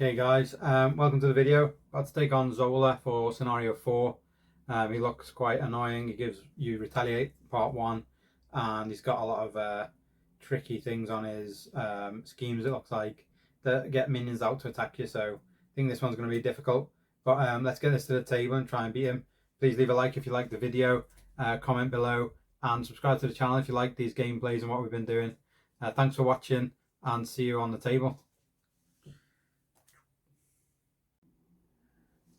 Okay guys, welcome to the video. About to take on Zola for scenario 4. He looks quite annoying. He gives you retaliate part 1 and he's got a lot of tricky things on his schemes, it looks like, that get minions out to attack you, so I think this one's going to be difficult. But let's get this to the table and try and beat him. Please leave a like if you like the video, comment below and subscribe to the channel if you like these gameplays and what we've been doing. Thanks for watching and see you on the table.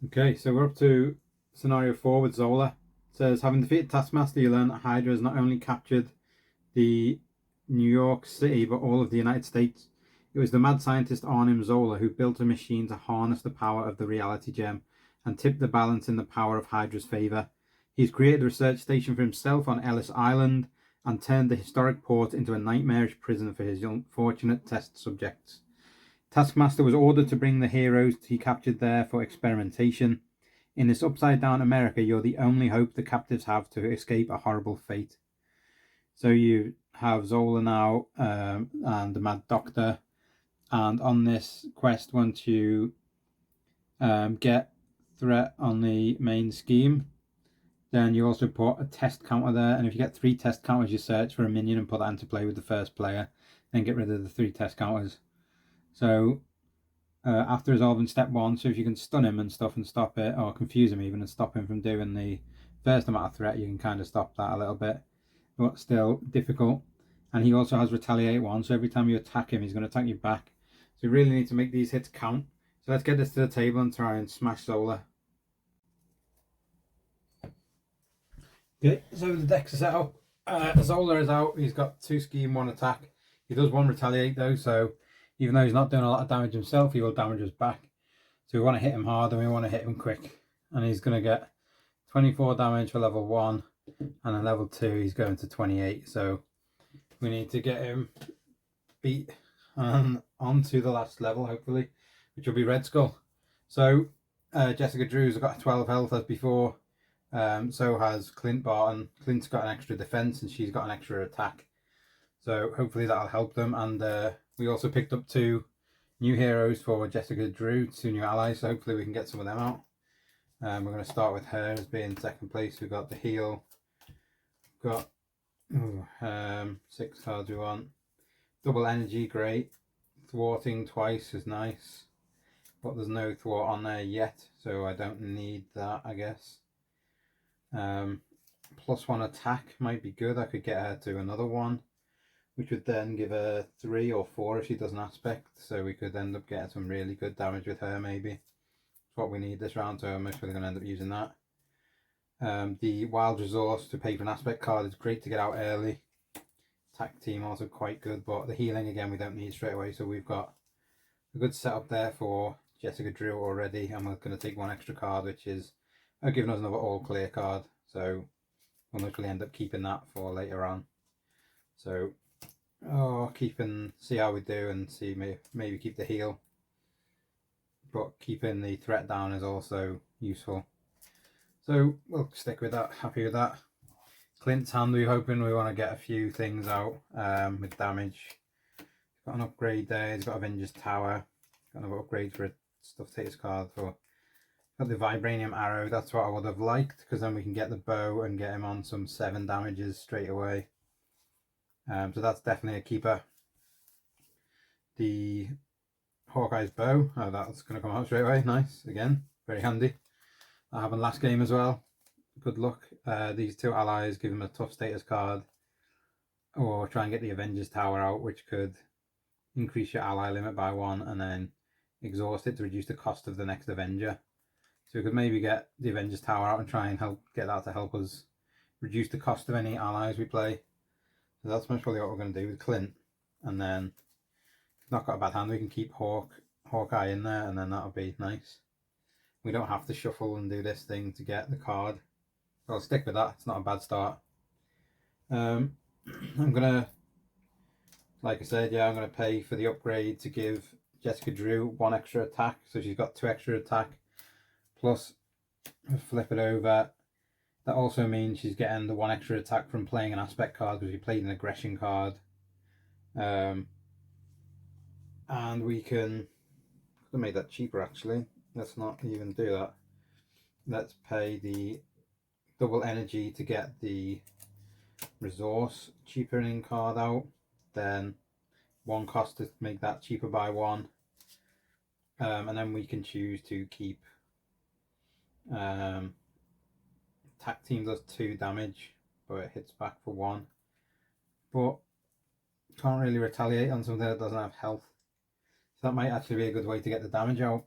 Okay, so we're up to scenario 4 with Zola. It says, having defeated Taskmaster, you learn that Hydra has not only captured the New York City, but all of the United States. It was the mad scientist Arnim Zola who built a machine to harness the power of the reality gem and tip the balance in the power of Hydra's favour. He's created a research station for himself on Ellis Island and turned the historic port into a nightmarish prison for his unfortunate test subjects. Taskmaster was ordered to bring the heroes he captured there for experimentation. In this upside-down America, you're the only hope the captives have to escape a horrible fate. So you have Zola now and the Mad Doctor. And on this quest, once you get threat on the main scheme, then you also put a test counter there. And if you get 3 test counters, you search for a minion and put that into play with the first player. Then get rid of the 3 test counters. So after resolving step 1, so if you can stun him and stuff and stop it, or confuse him even and stop him from doing the first amount of threat, you can kind of stop that a little bit, but still difficult. And he also has retaliate 1, so every time you attack him, he's going to attack you back. So you really need to make these hits count. So let's get this to the table and try and smash Zola. Okay, so the decks are set up. Zola is out. He's got 2 scheme, 1 attack. He does 1 retaliate though, so even though he's not doing a lot of damage himself, he will damage us back. So we want to hit him hard and we want to hit him quick. And he's going to get 24 damage for level 1. And then level 2, he's going to 28. So we need to get him beat onto the last level, hopefully, which will be Red Skull. So Jessica Drew's got 12 health as before. So has Clint Barton. Clint's got an extra defense and she's got an extra attack. So hopefully that'll help them. And we also picked up 2 new heroes for Jessica Drew, 2 new allies, so hopefully we can get some of them out. We're going to start with her as being second place. We've got the heal. We've got 6 cards we want. Double energy, great. Thwarting twice is nice. But there's no thwart on there yet, so I don't need that, I guess. +1 attack might be good. I could get her to another 1. Which would then give her 3 or 4 if she does an aspect, so we could end up getting some really good damage with her maybe. That's what we need this round, so I'm most probably going to end up using that. The wild resource to pay for an aspect card is great to get out early. Attack team also quite good, but the healing again we don't need straight away, so we've got a good setup there for Jessica Drew already, and we're going to take 1 extra card, which is giving us another all clear card, so we'll most probably end up keeping that for later on. So see how we do and see maybe keep the heal, but keeping the threat down is also useful, so we'll stick with that. Happy with that. Clint's hand, we're hoping we want to get a few things out with damage. Got an upgrade there, he's got Avengers Tower, got another upgrade for a stuff takers card for, got the Vibranium Arrow. That's what I would have liked, because then we can get the bow and get him on some 7 damages straight away. So that's definitely a keeper. The Hawkeye's bow, that's going to come out straight away. Nice, again, very handy. That happened last game as well. Good luck. These 2 allies, give them a tough status card, or try and get the Avengers Tower out, which could increase your ally limit by 1 and then exhaust it to reduce the cost of the next Avenger. So we could maybe get the Avengers Tower out and try and get that to help us reduce the cost of any allies we play. So that's most probably what we're going to do with Clint. And then, if not got a bad hand, we can keep Hawkeye in there, and then that'll be nice. We don't have to shuffle and do this thing to get the card. So I'll stick with that. It's not a bad start. I'm going to, like I said, I'm going to pay for the upgrade to give Jessica Drew 1 extra attack. So she's got 2 extra attack. Plus, flip it over. That also means she's getting the 1 extra attack from playing an aspect card, because we played an aggression card. And we can have made that cheaper actually. Let's not even do that. Let's pay the double energy to get the resource cheapening card out. Then one cost to make that cheaper by one. And then we can choose to keep attack team does 2 damage, but it hits back for 1. But can't really retaliate on something that doesn't have health. So that might actually be a good way to get the damage out.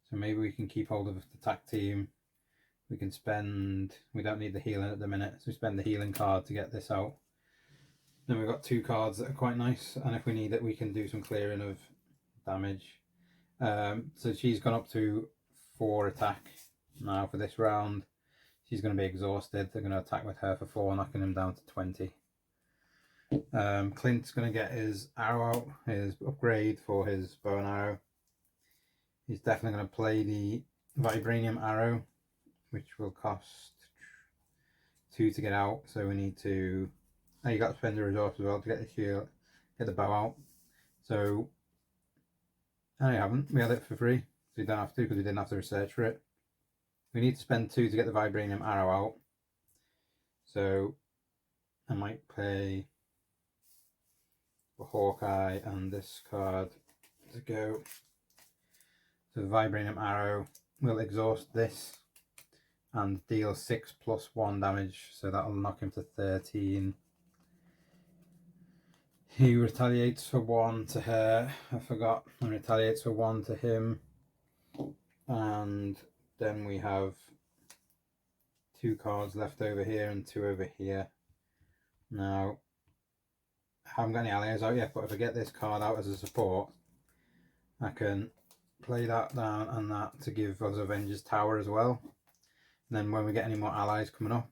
So maybe we can keep hold of the attack team. We can spend, we don't need the healing at the minute, so we spend the healing card to get this out. Then we've got 2 cards that are quite nice, and if we need it we can do some clearing of damage. So she's gone up to 4 attack now for this round. She's going to be exhausted. They're going to attack with her for 4, knocking him down to 20. Clint's going to get his arrow out, his upgrade for his bow and arrow. He's definitely going to play the vibranium arrow, which will cost 2 to get out. So we need to, you got to spend the resource as well to get the shield, get the bow out. So no, you haven't. We had it for free, so you don't have to because we didn't have to research for it. We need to spend 2 to get the vibranium arrow out. So I might play for Hawkeye and this card to go. So the vibranium arrow will exhaust this and deal 6 + 1 damage, so that'll knock him to 13. He retaliates for 1 to her, I forgot, and retaliates for 1 to him. And then we have 2 cards left over here and 2 over here. Now, I haven't got any allies out yet, but if I get this card out as a support, I can play that down and that to give us Avengers Tower as well. And then when we get any more allies coming up,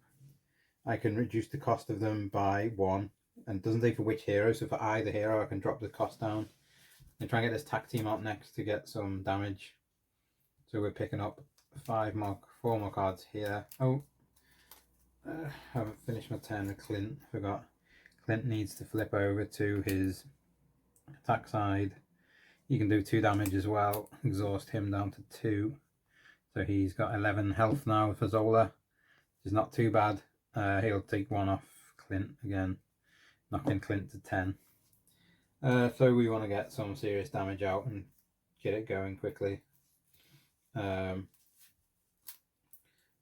I can reduce the cost of them by 1. And it doesn't say for which hero, so for either hero I can drop the cost down. And try and get this tack team out next to get some damage. So we're picking up 4 more cards here. Oh, I haven't finished my turn with Clint, I forgot. Clint needs to flip over to his attack side. He can do 2 damage as well, exhaust him down to 2. So he's got 11 health now for Zola, which is not too bad. He'll take 1 off Clint again, knocking Clint to 10. So we want to get some serious damage out and get it going quickly. Then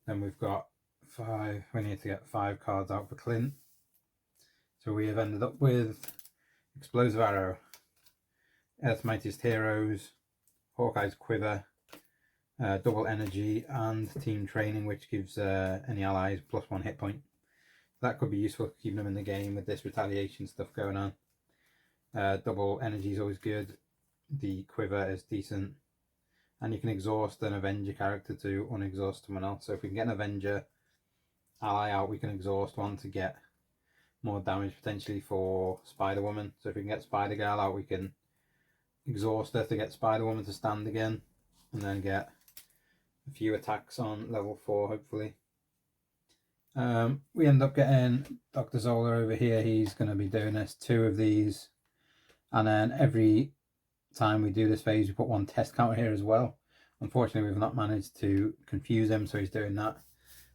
we've got 5, we need to get 5 cards out for Clint. So we have ended up with Explosive Arrow, Earth's Mightiest Heroes, Hawkeye's Quiver, double energy, and team training, which gives any allies +1 hit point. That could be useful for keeping them in the game with this retaliation stuff going on. Double energy is always good. The quiver is decent, and you can exhaust an Avenger character to unexhaust someone else. So if we can get an Avenger ally out, we can exhaust one to get more damage potentially for Spider-Woman. So if we can get Spider-Girl out, we can exhaust her to get Spider-Woman to stand again, and then get a few attacks on level 4 hopefully. We end up getting Dr. Zola over here. He's going to be doing us 2 of these, and then every time we do this phase we put 1 test counter here as well. Unfortunately we've not managed to confuse him, so he's doing that.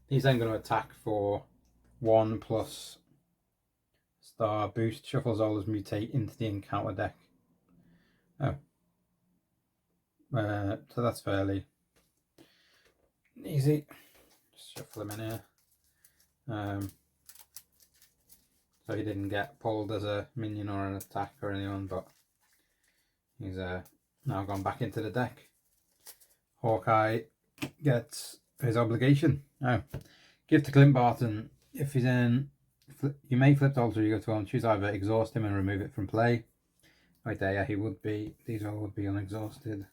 He's then going to attack for 1 + star boost, shuffle Zola's mutate into the encounter deck. Oh, so that's fairly easy. Just shuffle him in here. So he didn't get pulled as a minion or an attack or anyone, but he's now gone back into the deck. Hawkeye gets his obligation. Now, give to Clint Barton. If he's in, you may flip to alter ego to one, choose either exhaust him and remove it from play. Right there, yeah, he would be, these all would be unexhausted.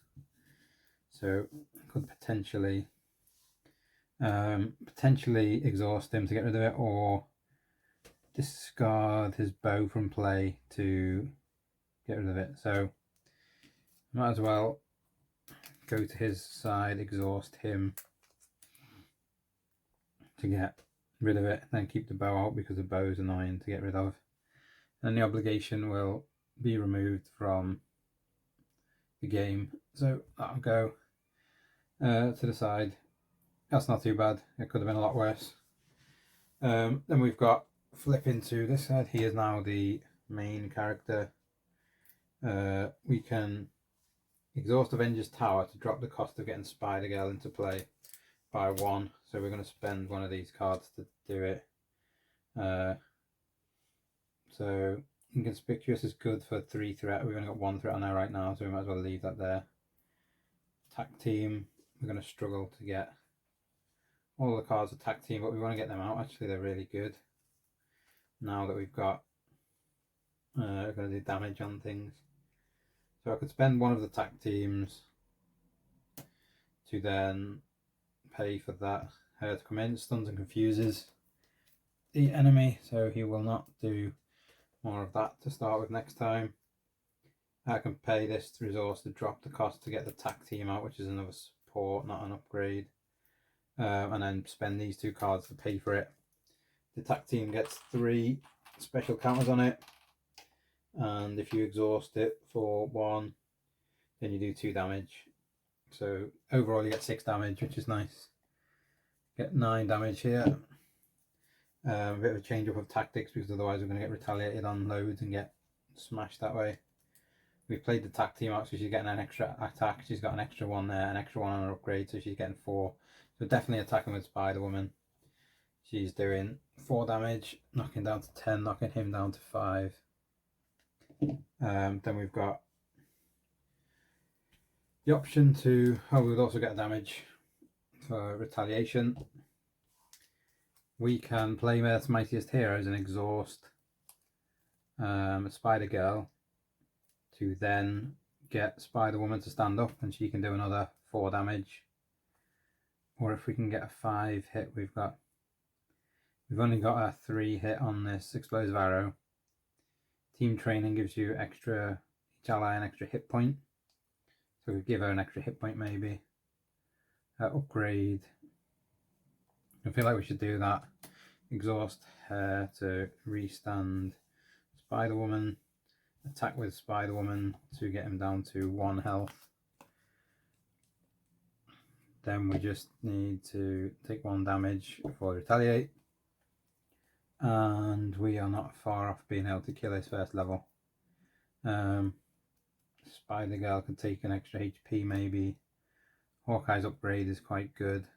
So could potentially exhaust him to get rid of it, or discard his bow from play to get rid of it. So might as well go to his side, exhaust him to get rid of it, then keep the bow out because the bow is annoying to get rid of. And the obligation will be removed from the game. So that'll go to the side. That's not too bad. It could have been a lot worse. Then we've got flipping to this side. He is now the main character. We can exhaust Avengers Tower to drop the cost of getting Spider-Girl into play by 1. So we're going to spend one of these cards to do it. So Inconspicuous is good for 3 threat. We've only got 1 threat on there right now, so we might as well leave that there. Attack Team, we're going to struggle to get all the cards Attack Team, but we want to get them out. Actually, they're really good. Now that we've got, we're going to do damage on things. So I could spend one of the Attack Teams to then pay for that. To come in, stuns and confuses the enemy, so he will not do more of that to start with next time. I can pay this resource to drop the cost to get the Attack Team out, which is another support, not an upgrade. And then spend these 2 cards to pay for it. The Attack Team gets 3 special counters on it, and if you exhaust it for 1, then you do 2 damage. So overall you get 6 damage, which is nice. Get 9 damage here. A bit of a change up of tactics, because otherwise we're going to get retaliated on loads and get smashed that way. We played the Attack Team out, so she's getting an extra attack. She's got an extra 1 there, an extra 1 on her upgrade, so she's getting 4. So definitely attacking with Spider-Woman. She's doing 4 damage, knocking down to 10, knocking him down to 5. Then we've got the option to, we would also get damage for retaliation. We can play Earth's Mightiest Heroes and exhaust Spider-Girl to then get Spider-Woman to stand up, and she can do another 4 damage. Or if we can get a 5 hit, we've only got a 3 hit on this explosive arrow. Team training gives you each ally an extra hit point. So we give her an extra hit point maybe. Upgrade. I feel like we should do that. Exhaust her to restand Spider-Woman. Attack with Spider-Woman to get him down to 1 health. Then we just need to take 1 damage before we retaliate. And we are not far off being able to kill his first level. Spider-Girl can take an extra HP maybe. Hawkeye's upgrade is quite good.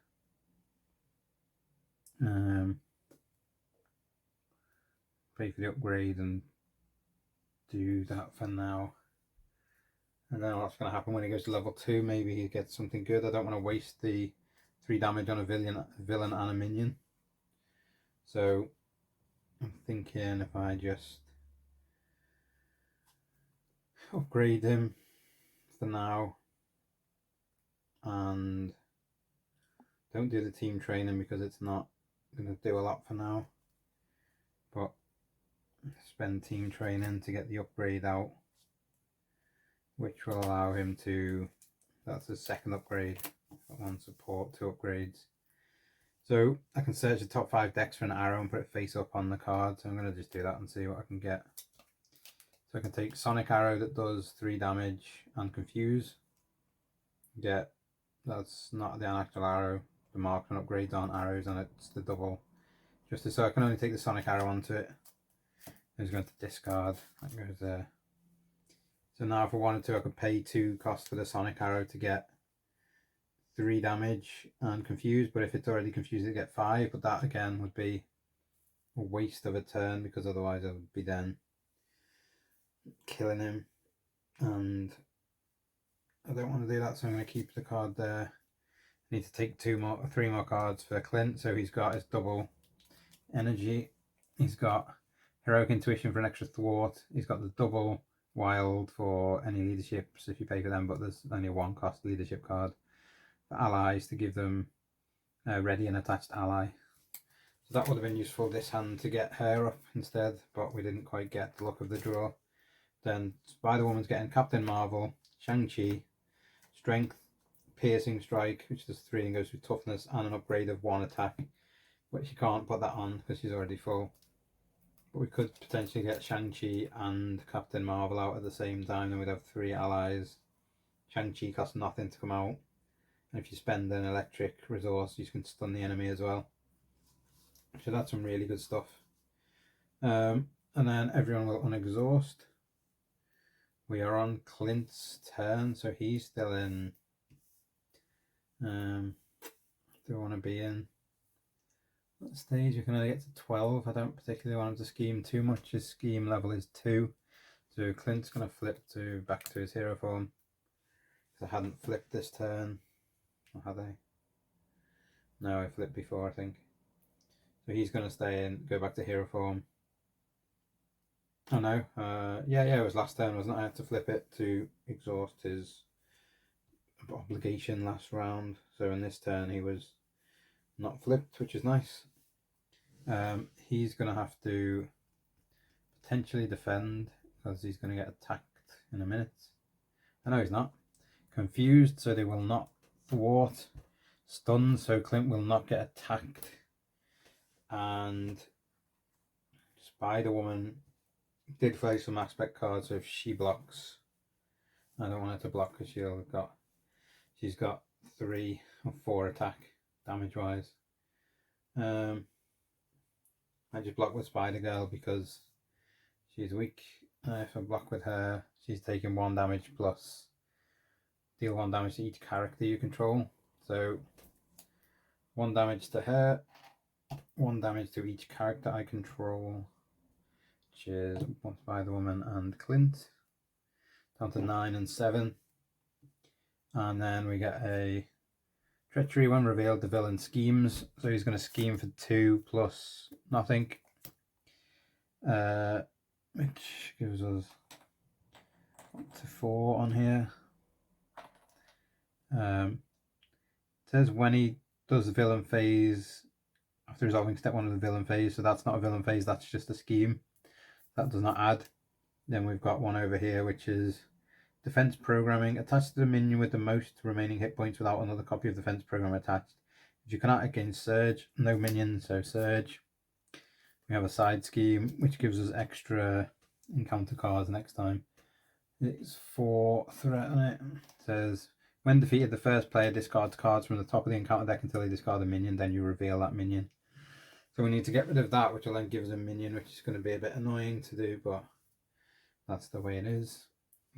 Pay for the upgrade and do that for now. And then what's going to happen when he goes to level 2, maybe he gets something good. I don't want to waste the 3 damage on a villain and a minion. So I'm thinking if I just upgrade him for now and don't do the team training because it's not going to do a lot for now, but spend team training to get the upgrade out, which will allow him to, that's his 2nd upgrade, 1 support, 2 upgrades. So I can search the top 5 decks for an arrow and put it face up on the card, so I'm going to just do that and see what I can get. So I can take Sonic Arrow that does 3 damage and confuse. That's not the actual arrow, the marksman upgrades aren't arrows and it's the double. Just so I can only take the Sonic Arrow onto it. I'm just going to discard, that goes there. So now if I wanted to, I could pay 2 cost for the Sonic Arrow to get 3 damage and confuse, but if it's already confused it get 5, but that again would be a waste of a turn because otherwise I would be then killing him, and I don't want to do that, so I'm going to keep the card there. I need to take 3 more cards for Clint, so he's got his double energy, he's got Heroic Intuition for an extra thwart, he's got the double wild for any leaderships if you pay for them, but there's only a 1 cost leadership card for allies to give them a ready and attached ally. So that would have been useful this hand to get her up instead, but we didn't quite get the luck of the draw. Then Spider-Woman's getting Captain Marvel, Shang-Chi, Strength, Piercing Strike, which does 3 and goes with Toughness, and an upgrade of 1 attack, but she can't put that on because she's already full. But we could potentially get Shang-Chi and Captain Marvel out at the same time, then we'd have 3 allies Shang-Chi costs nothing to come out. And if you spend an electric resource, you can stun the enemy as well. So that's some really good stuff. And then everyone will unexhaust. We are on Clint's turn, so he's still in. Do I want to be in that stage? You can only get to 12. I don't particularly want him to scheme too much. His scheme level is 2. So Clint's going to flip back to his hero form. Because I hadn't flipped this turn. Or had I? No, I flipped before, I think. So he's going to stay in, go back to hero form. Oh no, yeah, it was last turn, wasn't it? I had to flip it to exhaust his obligation last round. So in this turn he was not flipped, which is nice. He's going to have to potentially defend because he's going to get attacked in a minute. I know he's not. Confused, so they will not thwart. Stunned, so Clint will not get attacked. And Spider-Woman did play some aspect cards, so if she blocks, I don't want her to block because she's got 3 or 4 attack damage wise. I just block with Spider-Girl because she's weak. If I block with her, she's taking 1 damage plus deal 1 damage to each character you control. So 1 damage to her, 1 damage to each character I control, which is Spider-Woman and Clint. Down to 9 and 7. And then we get a treachery. When revealed, the villain schemes. So he's going to scheme for 2 plus nothing. Which gives us up to 4 on here. It says when he does the villain phase, after resolving step 1 of the villain phase, so that's not a villain phase, that's just a scheme. That does not add. Then we've got one over here, which is defense programming. Attached to the minion with the most remaining hit points without another copy of defense program attached. If you cannot against Surge, no minion, so Surge. We have a side scheme, which gives us extra encounter cards next time. It's 4 threat on it. It says, when defeated, the first player discards cards from the top of the encounter deck until they discard a minion, then you reveal that minion. So we need to get rid of that, which will then give us a minion, which is going to be a bit annoying to do, but that's the way it is.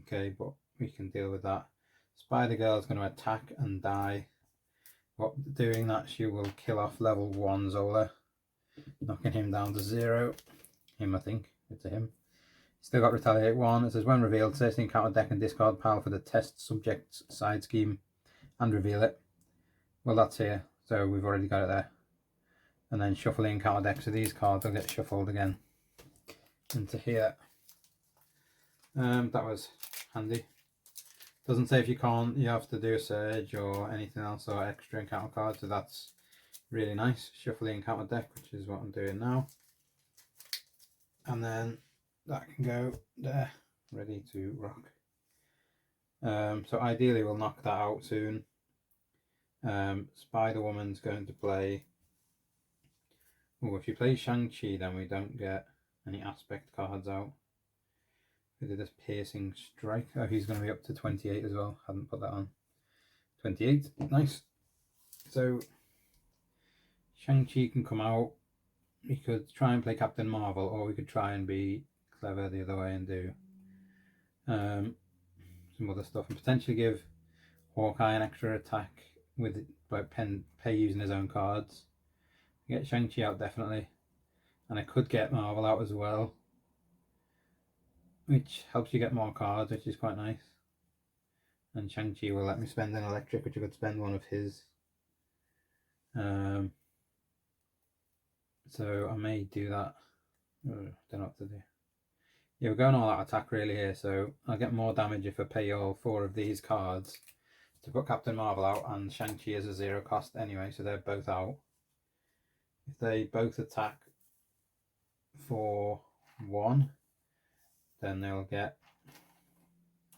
Okay, but we can deal with that. Spider-Girl is going to attack and die. But doing that, she will kill off level 1 Zola, knocking him down to 0. Him, I think. It's a him. Still got Retaliate 1. It says, when revealed, search the encounter deck and discard pile for the test subject's side scheme and reveal it. Well, that's here, so we've already got it there. And then shuffle the encounter deck, so these cards will get shuffled again into here. That was handy. Doesn't say if you can't, you have to do a surge or anything else or extra encounter cards, so that's really nice. Shuffle the encounter deck, which is what I'm doing now. And then that can go there, ready to rock. So ideally we'll knock that out soon. Spider-Woman's going to play. Oh, if you play Shang-Chi, then we don't get any aspect cards out. We did this piercing strike. Oh, he's going to be up to 28 as well. Hadn't put that on. 28, nice. So Shang-Chi can come out. We could try and play Captain Marvel, or we could try and be clever the other way and do some other stuff, and potentially give Hawkeye an extra attack with like pay using his own cards. Get Shang-Chi out definitely, and I could get Marvel out as well, which helps you get more cards, which is quite nice. And Shang-Chi will let me spend an electric, which I could spend one of his. So I may do that. Don't know what to do. Yeah, we're going all out attack really here, so I'll get more damage if I pay all 4 of these cards to put Captain Marvel out, and Shang-Chi is a 0 cost anyway, so they're both out. If they both attack for 1, then they'll get.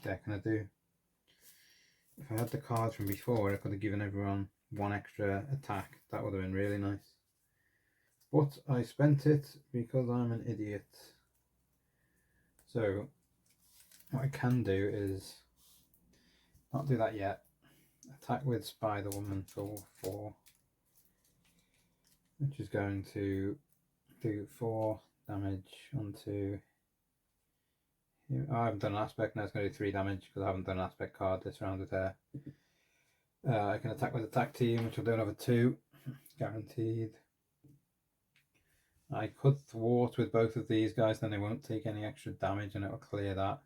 What can I do? If I had the cards from before, I could have given everyone 1 extra attack. That would have been really nice. But I spent it because I'm an idiot. So what I can do is Not do that yet. Attack with Spider-Woman for 4, which is going to do 4 damage onto him. Oh, I haven't done an aspect, now it's going to do 3 damage because I haven't done an aspect card this round with her. I can attack with attack team, which will do another 2, guaranteed. I could thwart with both of these guys, then they won't take any extra damage and it will clear that.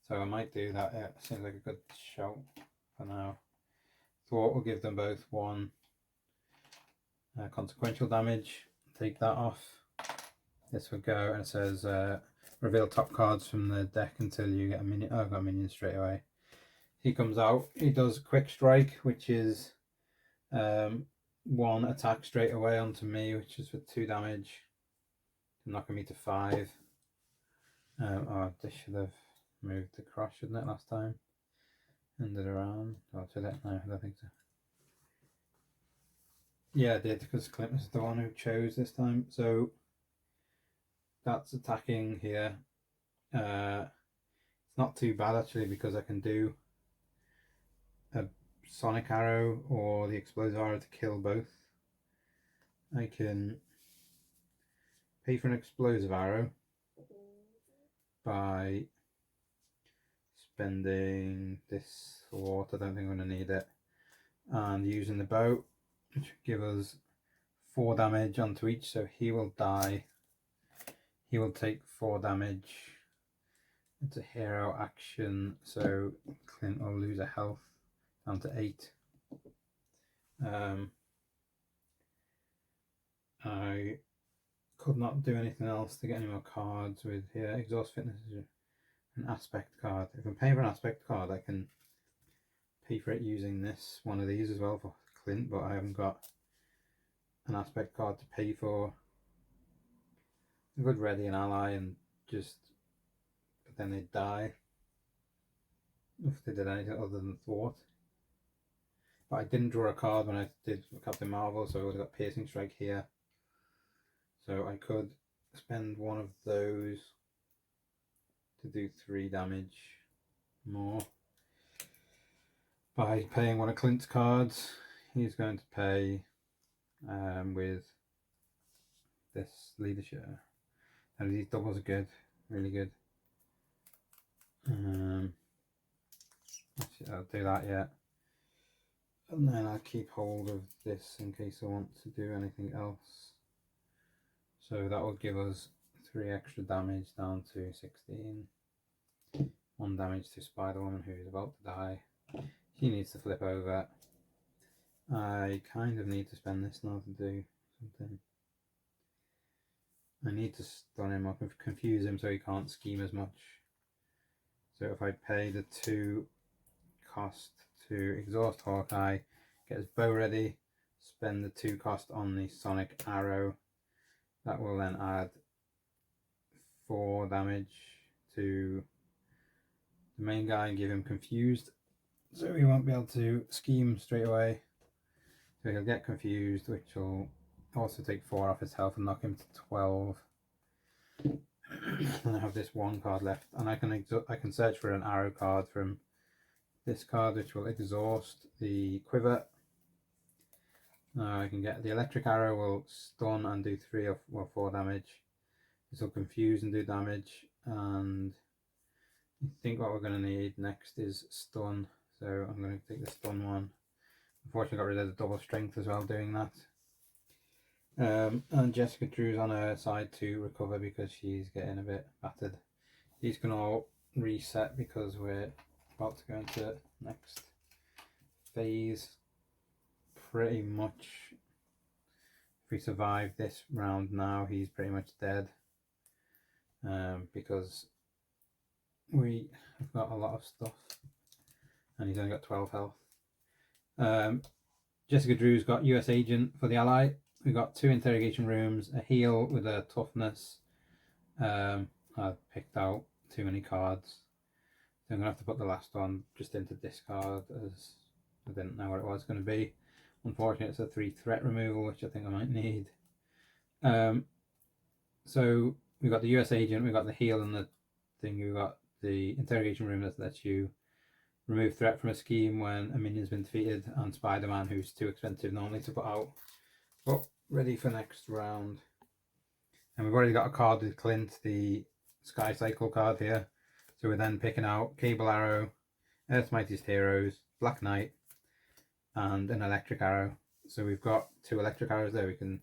So I might do that. Yeah, seems like a good shout for now. Thwart will give them both 1 consequential damage. Take that off. This would go and it says reveal top cards from the deck until you get a minion. Oh, I've got a minion straight away. He comes out. He does quick strike, which is 1 attack straight away onto me, which is for 2 damage, knocking me to 5. Oh, this should have moved across, shouldn't it, last time? Ended around. Oh, should it? No, I don't think so. Yeah, it did, because Clint was the one who chose this time. So that's attacking here. It's not too bad actually, because I can do a sonic arrow or the explosive arrow to kill both. I can pay for an explosive arrow by spending this thwart. I don't think I'm going to need it, and using the bow, which will give us 4 damage onto each. So he will die. He will take 4 damage. It's a hero action, so Clint will lose a health down to 8. I could not do anything else to get any more cards with here. Exhaust fitness is an aspect card. If I'm paying for an aspect card, I can pay for it using this one of these as well for Clint, but I haven't got an aspect card to pay for. I could ready an ally and just, but then they'd die if they did anything other than thwart. But I didn't draw a card when I did Captain Marvel, so I would have got piercing strike here. So I could spend 1 of those to do 3 damage more. By paying 1 of Clint's cards, he's going to pay with this leadership. And these doubles are good, really good. Actually, I'll do that yet. And then I'll keep hold of this in case I want to do anything else. So that will give us 3 extra damage down to 16. 1 damage to Spider-Woman, who's about to die. She needs to flip over. I kind of need to spend this now to do something. I need to stun him up and confuse him so he can't scheme as much. So if I pay the 2 cost to exhaust Hawkeye, get his bow ready, spend the 2 cost on the sonic arrow, that will then add 4 damage to the main guy and give him confused, so he won't be able to scheme straight away. So he'll get confused, which will also take 4 off his health and knock him to 12. And I have this 1 card left, and I can search for an arrow card from this card, which will exhaust the quiver. I can get the electric arrow, will stun and do 3 or 4 damage. This will confuse and do damage, and I think what we're going to need next is stun. So I'm going to take the stun one. Unfortunately, got rid of the double strength as well doing that. And Jessica Drew's on her side to recover because she's getting a bit battered. These can all reset because we're about to go into next phase. Pretty much, if we survive this round now, he's pretty much dead, because we have got a lot of stuff and he's only got 12 health. Jessica Drew's got US Agent for the ally. We've got 2 interrogation rooms, a heal with a toughness. I picked out too many cards, so I'm going to have to put the last one just into discard, as I didn't know what it was going to be. Unfortunately, it's a 3 threat removal, which I think I might need. So we've got the US Agent, we've got the heal and the thing, we've got the interrogation room that lets you remove threat from a scheme when a minion's been defeated, and Spider-Man, who's too expensive normally to put out. But ready for next round. And we've already got a card with Clint, the Sky Cycle card here. So we're then picking out Cable Arrow, Earth's Mightiest Heroes, Black Knight, and an Electric Arrow. So we've got 2 Electric Arrows there. We can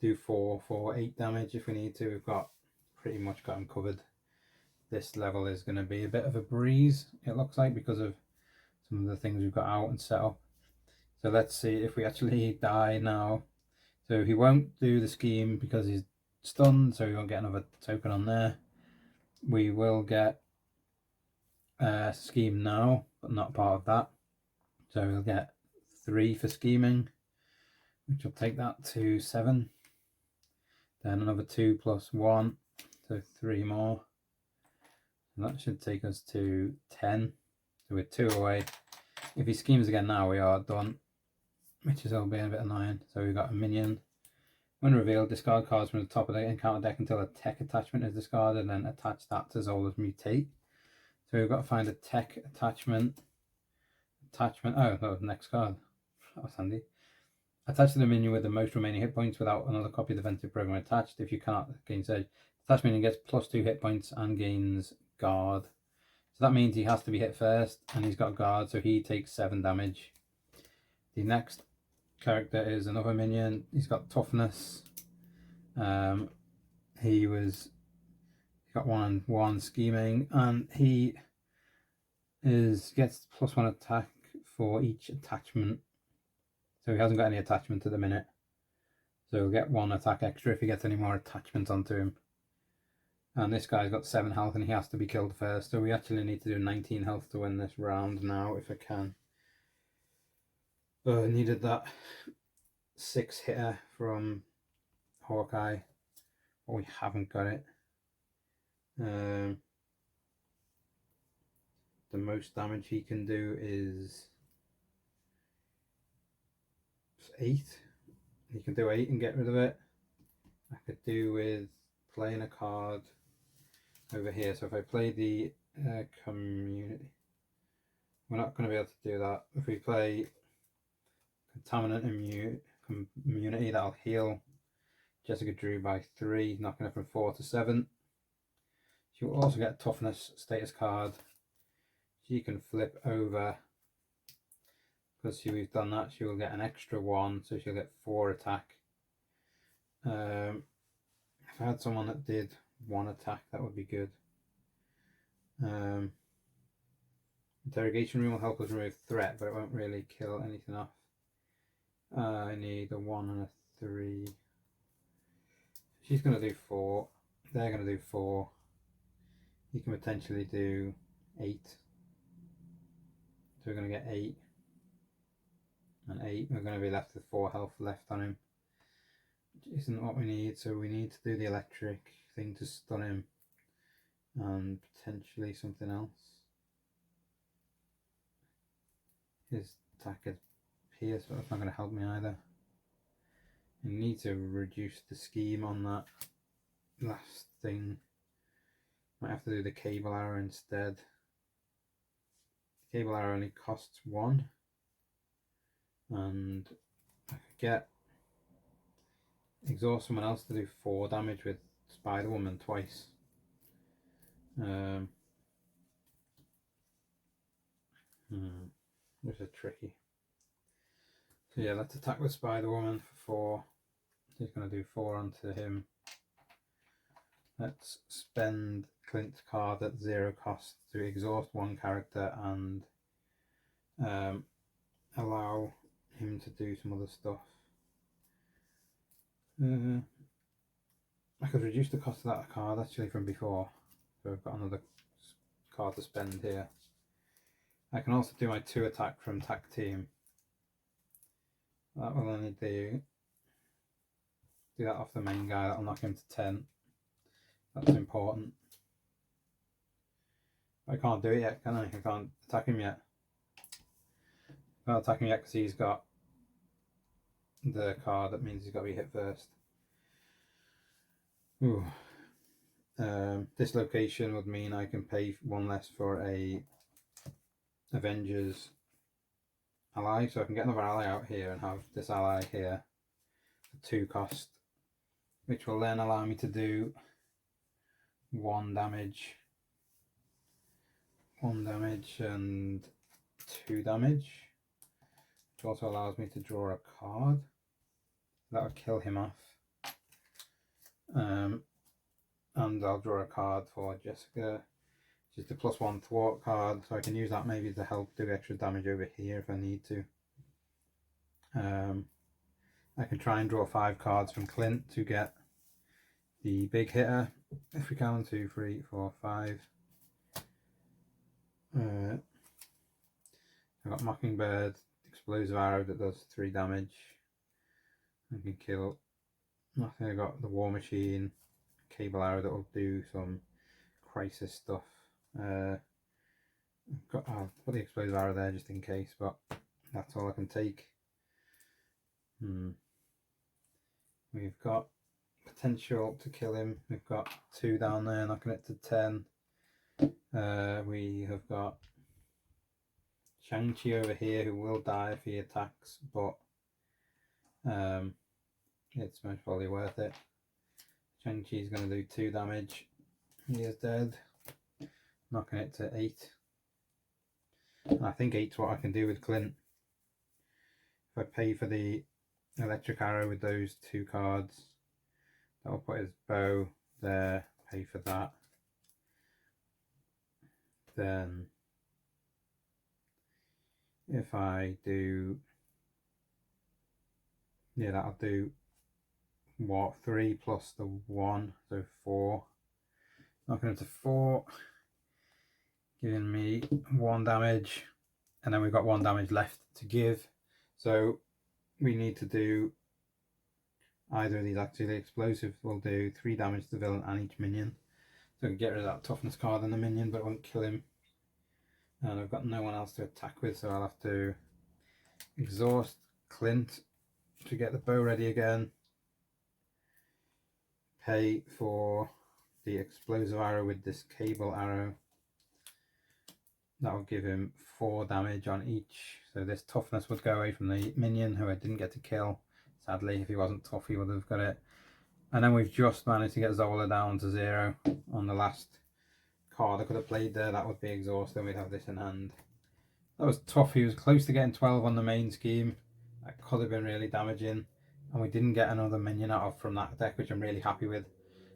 do 4 for 8 damage if we need to. We've got pretty much got them covered. This level is going to be a bit of a breeze, it looks like, because of some of the things we've got out and set up. So let's see if we actually die now. So he won't do the scheme because he's stunned, so we won't get another token on there. We will get a scheme now, but not part of that. So we'll get 3 for scheming, which will take that to 7. Then another 2 plus 1, so 3 more. And that should take us to 10. So we're 2 away. If he schemes again now, we are done, which is all being a bit annoying. So we've got a minion. When revealed, discard cards from the top of the encounter deck until a tech attachment is discarded, and then attach that to Zola's Mutate. So we've got to find a tech attachment. Oh, no, next card. That was handy. Attach to the minion with the most remaining hit points without another copy of the defensive program attached. If you cannot gain Surge, attached minion gets +2 hit points and gains Guard. So that means he has to be hit first, and he's got Guard, so he takes 7 damage. The next character is another minion. He's got Toughness. He got 1 scheming, and he gets +1 attack for each attachment. So he hasn't got any attachment at the minute. So he'll get 1 attack extra if he gets any more attachments onto him. And this guy's got 7 health and he has to be killed first. So we actually need to do 19 health to win this round now if I can. But I needed that 6 hitter from Hawkeye. But we haven't got it. The most damage he can do is 8. He can do 8 and get rid of it. I could do with playing a card over here. So if I play the community, we're not going to be able to do that. If we play Contaminant Immunity, that'll heal Jessica Drew by 3, knocking her from 4 to 7. She will also get a Toughness status card. She can flip over. Because we've done that, she will get an extra 1, so she'll get 4 attack. If I had someone that did 1 attack, that would be good. Interrogation Room will help us remove threat, but it won't really kill anything off. I need a 1 and a 3. She's going to do 4. They're going to do 4. You can potentially do 8. So we're going to get 8. And 8. We're going to be left with 4 health left on him, which isn't what we need. So we need to do the electric thing to stun him, and potentially something else. His attack is pierce, but that's not going to help me either. I need to reduce the scheme on that last thing. Might have to do the cable arrow instead. The cable arrow only costs 1. And I could get exhaust someone else to do 4 damage with Spider-Woman twice. This is tricky. So yeah, let's attack with Spider-Woman for 4. He's going to do 4 onto him. Let's spend Clint's card at 0 cost to exhaust 1 character and allow him to do some other stuff. I could reduce the cost of that card actually from before, so I've got another card to spend here. I can also do my 2 attack from Tac Team. That will only do that off the main guy. That'll knock him to 10. That's important. I can't do it yet, can I? I can't attack him yet. I can't attack him yet because he's got the card that means he's got to be hit first. Ooh. This location would mean I can pay 1 less for a Avengers ally, so I can get another ally out here and have this ally here for 2 cost, which will then allow me to do 1 damage and 2 damage, which also allows me to draw a card. That'll kill him off. And I'll draw a card for Jessica, which is the +1 thwart card, so I can use that maybe to help do extra damage over here if I need to. I can try and draw 5 cards from Clint to get the big hitter. If we count 2, 3, 4, 5. I've got Mockingbird, explosive arrow that does 3 damage. I can kill nothing. I got the War Machine, cable arrow that will do some crisis stuff. I'll put the explosive arrow there just in case, but that's all I can take. We've got potential to kill him. We've got 2 down there, knocking it to 10. We have got Shang-Chi over here who will die if he attacks, but it's most probably worth it. Shang-Chi's going to do 2 damage. He is dead, knocking it to 8. And I think 8's what I can do with Clint. If I pay for the electric arrow with those 2 cards, that'll put his bow there, pay for that. Then if I do, yeah, that'll do what, 3 plus the 1, so 4. Knocking it to 4, giving me 1 damage, and then we've got 1 damage left to give. So we need to do either of these. Actually, the explosive will do 3 damage to the villain and each minion. So I can get rid of that toughness card on the minion, but it won't kill him. And I've got no one else to attack with, so I'll have to exhaust Clint to get the bow ready again. Pay for the explosive arrow with this cable arrow. That'll give him 4 damage on each. So this toughness would go away from the minion who I didn't get to kill. Sadly, if he wasn't tough, he would have got it. And then we've just managed to get Zola down to 0 on the last card I could have played there. That would be exhausting. We'd have this in hand. That was tough. He was close to getting 12 on the main scheme. That could have been really damaging. And we didn't get another minion out of from that deck, which I'm really happy with.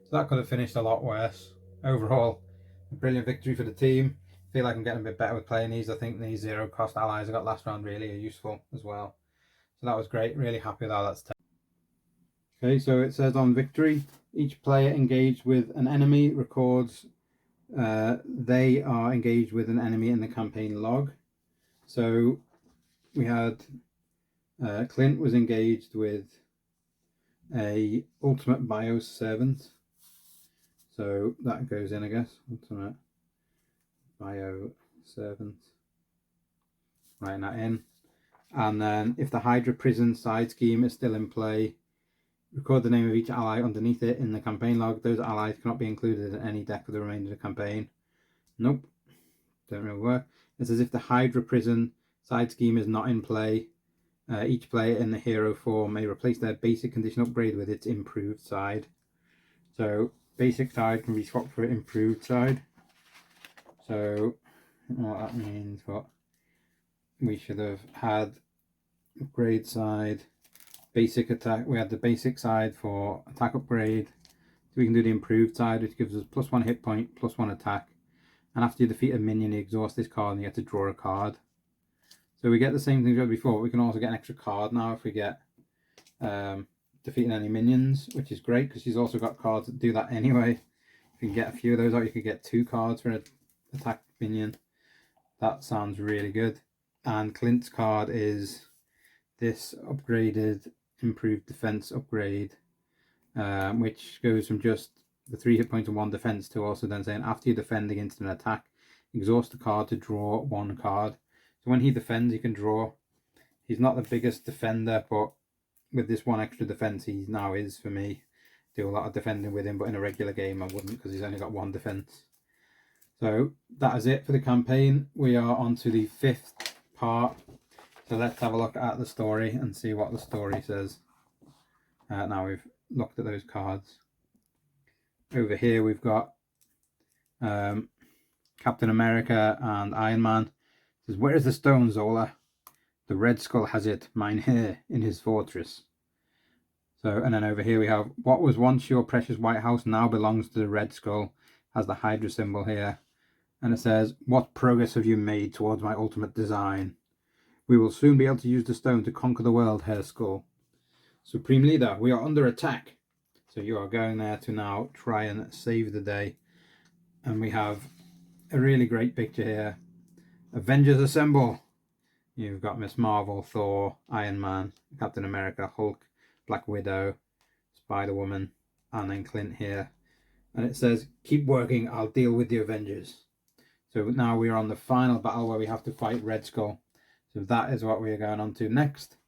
So that could have finished a lot worse. Overall, a brilliant victory for the team. I feel like I'm getting a bit better with playing these. I think these 0 cost allies I got last round really are useful as well. So that was great. Really happy with how that's taken. Okay, so it says on victory, each player engaged with an enemy records they are engaged with an enemy in the campaign log. So we had Clint was engaged with a ultimate bios servant. So that goes in, I guess. Ultimate bio servant. Writing that in. And then if the Hydra prison side scheme is still in play, record the name of each ally underneath it in the campaign log. Those allies cannot be included in any deck for the remainder of the campaign. Nope. Don't really work. It says if the Hydra prison side scheme is not in play, each player in the hero form may replace their basic condition upgrade with its improved side. So basic side can be swapped for improved side. So what that means, what we should have had upgrade side, basic attack. We had the basic side for attack upgrade. So we can do the improved side, which gives us +1 hit point, +1 attack. And after you defeat a minion, you exhaust this card and you get to draw a card. So we get the same thing we had before. We can also get an extra card now if we get defeating any minions, which is great because she's also got cards that do that anyway. If you can get a few of those out, you could get 2 cards for an attack minion. That sounds really good. And Clint's card is this upgraded improved defense upgrade, which goes from just the 3 hit points and 1 defense to also then saying after you defend against an attack, exhaust a card to draw 1 card. So when he defends, he can draw. He's not the biggest defender, but with this 1 extra defense, he now is for me. Do a lot of defending with him, but in a regular game I wouldn't because he's only got 1 defense. So that is it for the campaign. We are on to the 5th part. So let's have a look at the story and see what the story says. Now we've looked at those cards. Over here we've got Captain America and Iron Man. It says, "Where is the stone, Zola? The Red Skull has it, mine here, in his fortress." So, and then over here we have, "What was once your precious White House now belongs to the Red Skull." Has the Hydra symbol here. And it says, "What progress have you made towards my ultimate design? We will soon be able to use the stone to conquer the world, Herr Skull. Supreme Leader, we are under attack." So you are going there to now try and save the day. And we have a really great picture here. Avengers assemble. You've got Miss Marvel, Thor, Iron Man, Captain America, Hulk, Black Widow, Spider-Woman, and then Clint here. And it says, "Keep working, I'll deal with the Avengers." So now we are on the final battle where we have to fight Red Skull. So that is what we are going on to next.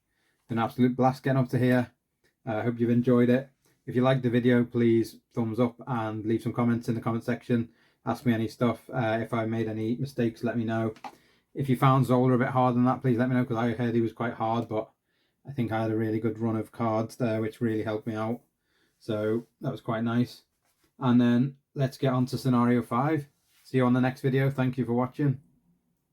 An absolute blast getting up to here. I hope you've enjoyed it. If you liked the video, please thumbs up and leave some comments in the comment section. Ask me any stuff. If I made any mistakes, let me know. If you found Zola a bit hard than that, please let me know, because I heard he was quite hard, but I think I had a really good run of cards there, which really helped me out. So that was quite nice. And then let's get on to scenario 5. See you on the next video. Thank you for watching.